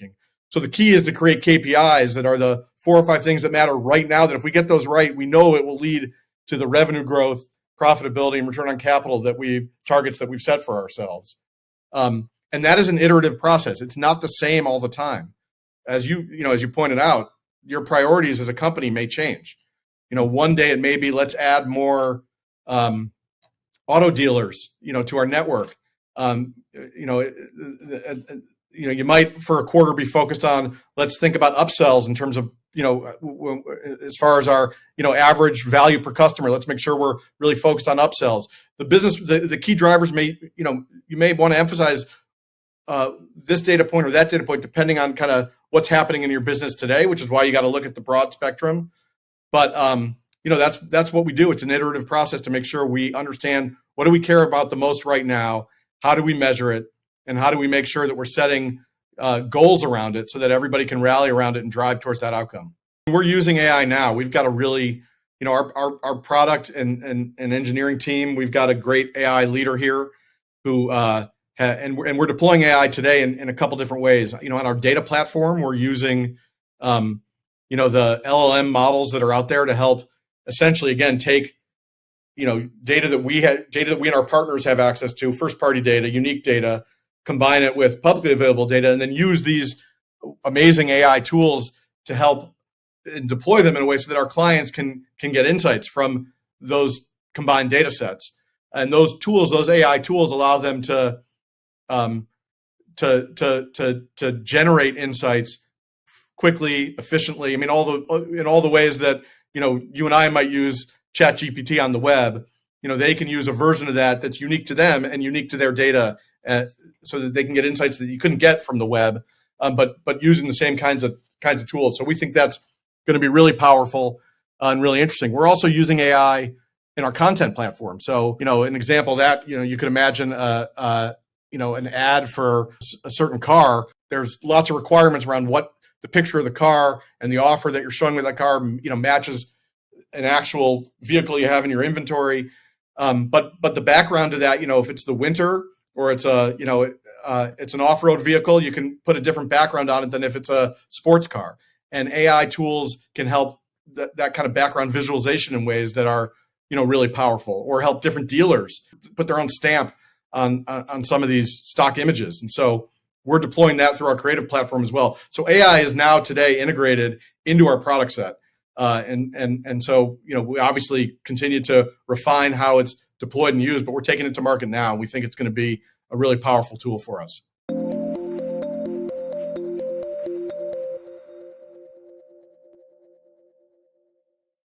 making. So the key is to create KPIs that are the 4 or 5 things that matter right now, that if we get those right, we know it will lead to the revenue growth, profitability, and return on capital targets that we've set for ourselves. And that is an iterative process. It's not the same all the time. As you pointed out, your priorities as a company may change. One day it may be, let's add more auto dealers, to our network. You might for a quarter be focused on, let's think about upsells in terms of, as far as our, average value per customer, let's make sure we're really focused on upsells. The key drivers may, you may want to emphasize this data point or that data point, depending on kind of what's happening in your business today, which is why you got to look at the broad spectrum. But, that's what we do. It's an iterative process to make sure we understand, what do we care about the most right now? How do we measure it? And how do we make sure that we're setting goals around it so that everybody can rally around it and drive towards that outcome? We're using AI now. We've got a really, our product and engineering team, we've got a great AI leader here who, and we're deploying AI today in a couple different ways. On our data platform, we're using, the LLM models that are out there to help essentially, again, take, data that we and our partners have access to, first-party data, unique data, combine it with publicly available data, and then use these amazing AI tools to help and deploy them in a way so that our clients can get insights from those combined data sets. And those AI tools allow them to generate insights quickly, efficiently. I mean, in all the ways that, you and I might use ChatGPT on the web, they can use a version of that that's unique to them and unique to their data, so that they can get insights that you couldn't get from the web, but using the same kinds of tools. So we think that's going to be really powerful and really interesting. We're also using AI in our content platform. So, an example of that, you could imagine, an ad for a certain car. There's lots of requirements around what the picture of the car and the offer that you're showing with that car, matches an actual vehicle you have in your inventory. But the background to that, if it's the winter or it's it's an off-road vehicle, you can put a different background on it than if it's a sports car. And AI tools can help that kind of background visualization in ways that are, really powerful, or help different dealers put their own stamp on some of these stock images. And so we're deploying that through our creative platform as well. So AI is now today integrated into our product set. And so, we obviously continue to refine how it's deployed and used, but we're taking it to market now. And we think it's going to be a really powerful tool for us.